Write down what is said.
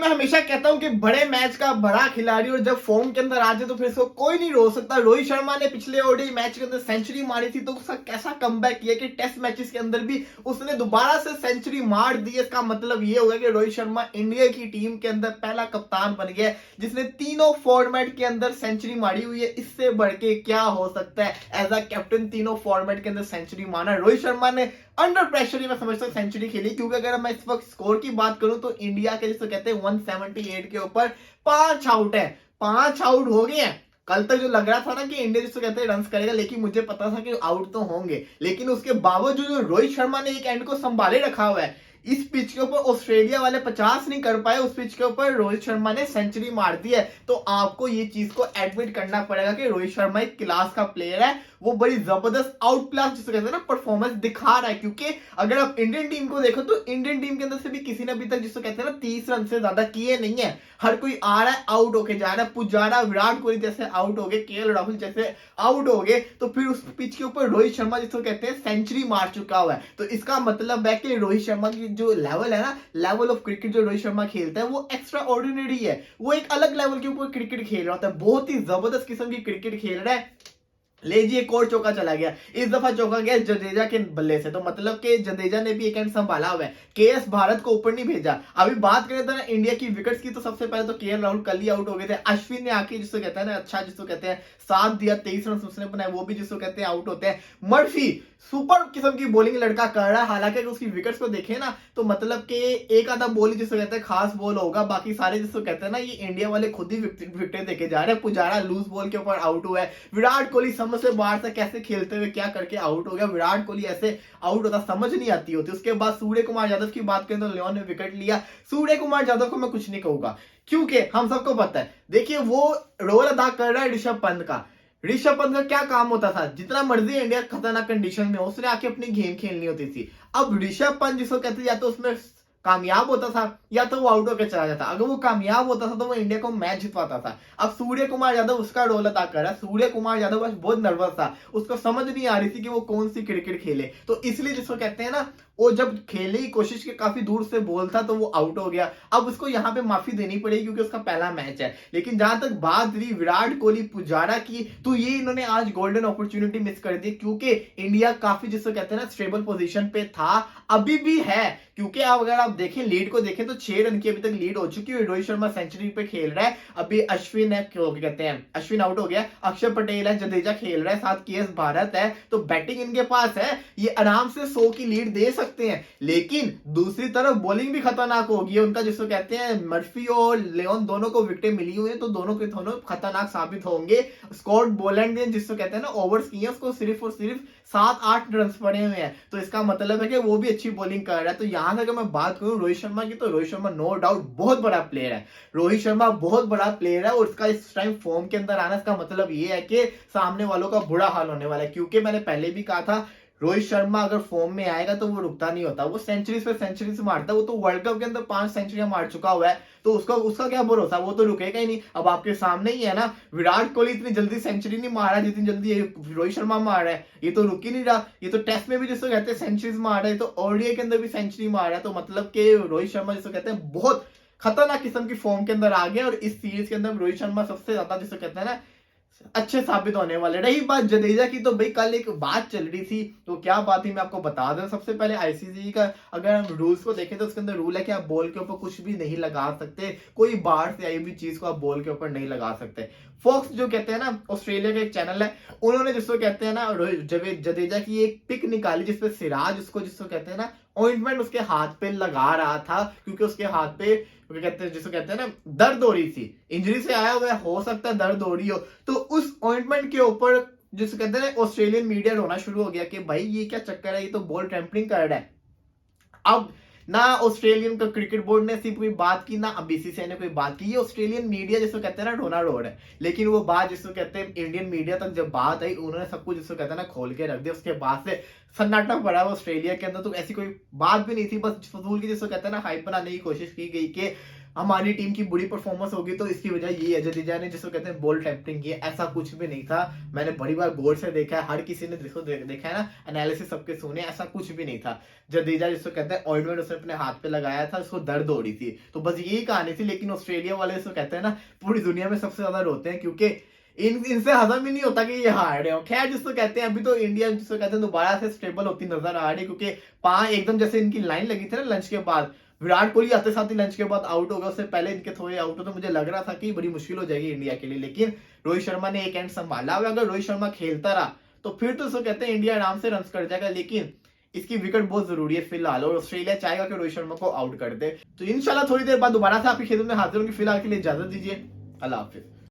मैं हमेशा कहता हूं कि बड़े मैच का बड़ा खिलाड़ी और जब फॉर्म के अंदर आ जाए तो फिर इसको कोई नहीं रोक सकता। रोहित शर्मा ने पिछले ओडीआई मैच के अंदर सेंचुरी मारी थी, तो उसका कैसा कमबैक किया कि टेस्ट मैचेस के अंदर भी उसने दोबारा से सेंचुरी मार दी। इसका मतलब ये होगा कि रोहित शर्मा इंडिया की टीम के अंदर पहला कप्तान बन गया जिसने तीनों फॉर्मेट के अंदर सेंचुरी मारी हुई है। इससे बढ़ के क्या हो सकता है? एज अ कैप्टन तीनों फॉर्मेट के अंदर सेंचुरी मारना। रोहित शर्मा ने अंडर प्रेशर ही मैं समझता हूँ सेंचुरी खेली, क्योंकि अगर मैं इस वक्त स्कोर की बात करूं तो इंडिया के जिसको कहते हैं 178 के ऊपर 5 आउट है, 5 आउट हो गए हैं। कल तक जो लग रहा था ना कि इंडिया जिसको कहते हैं रन करेगा, लेकिन मुझे पता था कि आउट तो होंगे, लेकिन उसके बावजूद जो रोहित शर्मा ने एक एंड को संभाले रखा हुआ है। इस पिच के ऊपर ऑस्ट्रेलिया वाले 50 नहीं कर पाए, उस पिच के ऊपर रोहित शर्मा ने सेंचुरी मार दी है। तो आपको ये चीज को एडमिट करना पड़ेगा कि रोहित शर्मा एक क्लास का प्लेयर है, वो बड़ी जबरदस्त आउट क्लास जिसे कहते हैं ना परफॉर्मेंस दिखा रहा है। क्योंकि अगर आप इंडियन टीम को देखो तो इंडियन टीम के अंदर से भी किसी ने अभी तक जिसको कहते हैं ना 30 रन से ज्यादा किए नहीं है। हर कोई आ रहा है, आउट होके जा रहा है। पुजारा, विराट कोहली जैसे आउट हो गए, केएल राहुल जैसे आउट हो गए, तो फिर उस पिच के ऊपर रोहित शर्मा जिसको कहते हैं सेंचुरी मार चुका हुआ है। तो इसका मतलब है कि रोहित शर्मा की जो लेवल है ना, लेवल ऑफ क्रिकेट जो रोहित शर्मा खेलता है वो एक्स्ट्रा ऑर्डिनरी है। वो एक अलग लेवल के ऊपर क्रिकेट खेल रहा होता है, बहुत ही जबरदस्त किस्म की क्रिकेट खेल रहा है। ले जी एक और चौका चला गया, इस दफा चौका गया जडेजा के बल्ले से, तो मतलब कि जडेजा ने भी एक एंड संभाला हुआ है। केएस भारत को ऊपर नहीं भेजा। अभी बात करें तो ना इंडिया की विकेट्स की, तो सबसे पहले तो केएल राहुल कल ही आउट हो गए थे। अश्विन ने आके जिसको कहते हैं ना अच्छा जिसको कहते हैं साथ दिया, 23 रन उसने बनाए, वो भी जिसको कहते हैं आउट होते हैं। मर्फी सुपर किस्म की बॉलिंग लड़का कर रहा है, हालांकि अगर उसकी विकेट्स को देखें ना तो मतलब कि एक आधा बॉल ही जिसको कहते हैं खास बॉल होगा, बाकी सारे जिसको कहते हैं ना ये इंडिया वाले खुद ही विकेट देके जा रहे हैं। पुजारा लूज बॉल के ऊपर आउट हुआ है। विराट कोहली समझ से बाहर से कैसे खेलते हुए क्या करके आउट हो गया। विराट कोहली ऐसे आउट होता समझ नहीं आती होती। उसके बाद सूर्य कुमार यादव की बात करें तो लियोन ने विकेट लिया। सूर्य कुमार यादव को मैं कुछ नहीं कहूंगा, क्योंकि हम सबको पता है, देखिए वो रोल अदा कर रहा है ऋषभ पंत का। ऋषभ पंत का क्या काम होता था, जितना मर्जी इंडिया खतरनाक कंडीशन में उसने आके अपनी गेम खेलनी होती थी। अब ऋषभ पंत जिसको कहते या तो उसमें कामयाब होता था या तो वो आउट होकर चला जाता। अगर वो कामयाब होता था तो वो इंडिया को मैच जितवाता था। अब सूर्य कुमार यादव उसका रोल अदा कर रहा है। सूर्य कुमार यादव बस बहुत नर्वस था, उसको समझ नहीं आ रही थी कि वो कौन सी क्रिकेट खेले, तो इसलिए जिसको कहते हैं ना वो जब खेलने की कोशिश की काफी दूर से बॉल था तो वो आउट हो गया। अब उसको यहाँ पे माफी देनी पड़ेगी क्योंकि उसका पहला मैच है। लेकिन जहां तक बात रही विराट कोहली पुजारा की, तो ये इन्होंने आज गोल्डन अपॉर्चुनिटी मिस कर दी, क्योंकि इंडिया काफी जिसको कहते हैं ना स्टेबल पोजीशन पे था, अभी भी है। क्योंकि अब अगर आप देखें लीड को देखें तो 6 रन की अभी तक लीड हो चुकी है। रोहित शर्मा सेंचुरी पे खेल रहा है, अभी अश्विन है, क्यों कहते हैं अश्विन आउट हो गया, अक्षर पटेल है, जडेजा खेल रहा है, साथ केएस भारत है, तो बैटिंग इनके पास है, ये आराम से 100 की लीड दे सकते हैं। लेकिन दूसरी तरफ बॉलिंग भी खतरनाक होगी उनका, जिसको कहते हैं मर्फी और लियोन दोनों को विकेट मिली हुई है, तो दोनों के दोनों खतरनाक साबित होंगे। स्कॉट बोलैंड ने जिसको कहते हैं ना ओवर्स किए, उसको सिर्फ और सिर्फ 7-8 रन पड़े हुए हैं, तो इसका मतलब है कि वो भी अच्छी बॉलिंग कर रहा है। तो यहां से अगर मैं बात करूं रोहित शर्मा की, तो रोहित शर्मा नो डाउट बहुत बड़ा प्लेयर है। रोहित शर्मा बहुत बड़ा प्लेयर है और इसका इस टाइम फॉर्म के अंदर आना, इसका मतलब ये है कि सामने वालों का बुरा हाल होने वाला है। क्योंकि मैंने पहले भी कहा था रोहित शर्मा अगर फॉर्म में आएगा तो वो रुकता नहीं होता, वो सेंचुरीज पे सेंचुरीज मारता है। वो तो वर्ल्ड कप के अंदर 5 सेंचुरियां मार चुका हुआ है, तो उसका क्या भरोसा, वो तो रुकेगा ही नहीं। अब आपके सामने ही है ना, विराट कोहली इतनी जल्दी सेंचुरी नहीं मारा जितनी जल्दी रोहित शर्मा मार रहा है। ये तो रुक ही नहीं रहा, ये तो टेस्ट में भी जिसको कहते हैं सेंचुरीज मार रहा है, तो ओडीआई के अंदर भी सेंचुरी मार रहा है। तो मतलब कि रोहित शर्मा जिसको कहते हैं बहुत खतरनाक किस्म की फॉर्म के अंदर आ गया, और इस सीरीज के अंदर रोहित शर्मा सबसे ज्यादा जिसको कहते हैं ना अच्छे साबित होने वाले। रही बात जडेजा की, तो भाई कल एक बात चल रही थी, तो क्या बात थी मैं आपको बता दूं। सबसे पहले आईसीसी का अगर हम रूल्स को देखें तो उसके अंदर रूल है कि आप बॉल के ऊपर कुछ भी नहीं लगा सकते, कोई बाहर से आई हुई चीज को आप बॉल के ऊपर नहीं लगा सकते। फॉक्स जो कहते हैं ना ऑस्ट्रेलिया का एक चैनल है, उन्होंने जिसको कहते हैं ना जडेजा की एक पिक निकाली जिसपे सिराज उसको जिसको कहते हैं ना ऑइंटमेंट उसके हाथ पे लगा रहा था, क्योंकि उसके हाथ पे कहते हैं जिसको कहते हैं ना दर्द हो रही थी, इंजरी से आया हुआ हो सकता है दर्द हो रही हो। तो उस ऑइंटमेंट के ऊपर जिसको कहते हैं ना ऑस्ट्रेलियन मीडिया रोना शुरू हो गया कि भाई ये क्या चक्कर है, ये तो बॉल टेम्परिंग कर रहा है। अब ना ऑस्ट्रेलियन का क्रिकेट बोर्ड ने सिर्फ कोई बात की, ना बीसीसीआई ने कोई बात की, ये ऑस्ट्रेलियन मीडिया जिसको कहते हैं ना रोना रो रहा है। लेकिन वो बात जिसको कहते हैं इंडियन मीडिया तक जब बात आई, उन्होंने सब कुछ जिसको कहते हैं ना खोल के रख दिया। उसके बाद से सन्नाटा पड़ा हुआ ऑस्ट्रेलिया के अंदर, तो ऐसी कोई बात भी नहीं थी, बस फजूल की जिसको कहते हैं ना हाइप बनाने की कोशिश की गई कि हमारी टीम की बुरी परफॉर्मेंस होगी तो इसकी वजह ये है। जडेजा ने जिसको कहते हैं बॉल टेम्परिंग की, ऐसा कुछ भी नहीं था। मैंने बड़ी बार गौर से देखा है, हर किसी ने जिसको देखा है ना, एनालिसिस सबके सुने, ऐसा कुछ भी नहीं था। जडेजा जिसको कहते हैं ऑइंटमेंट उसने अपने हाथ पे लगाया था, उसको दर्द हो रही थी, तो बस यही कहानी थी। लेकिन ऑस्ट्रेलिया वाले जिसको कहते हैं ना, पूरी दुनिया में सबसे ज्यादा रोते हैं क्योंकि इनसे हजम ही नहीं होता कि ये हार रहे हो। खैर जिसको कहते हैं, अभी तो इंडिया जिसको कहते हैं दोबारा से स्टेबल होती नजर आ रही है, क्योंकि पांच एकदम जैसे इनकी लाइन लगी थी ना लंच के बाद, विराट कोहली आते साथ ही लंच के बाद आउट हो गया, उससे पहले इनके थोड़े आउट हो, तो मुझे लग रहा था कि बड़ी मुश्किल हो जाएगी इंडिया के लिए। लेकिन रोहित शर्मा ने एक एंड संभाला हुआ, अगर रोहित शर्मा खेलता रहा तो फिर तो उसको कहते हैं इंडिया आराम से रन कर जाएगा। लेकिन इसकी विकेट बहुत जरूरी है फिलहाल, और ऑस्ट्रेलिया चाहेगा कि रोहित शर्मा को आउट कर दे। तो इंशाल्लाह थोड़ी देर बाद दोबारा से आपकी खिदमत में हाजिर होंगे। फिलहाल के लिए इजाजत दीजिए, अल्लाह हाफिज।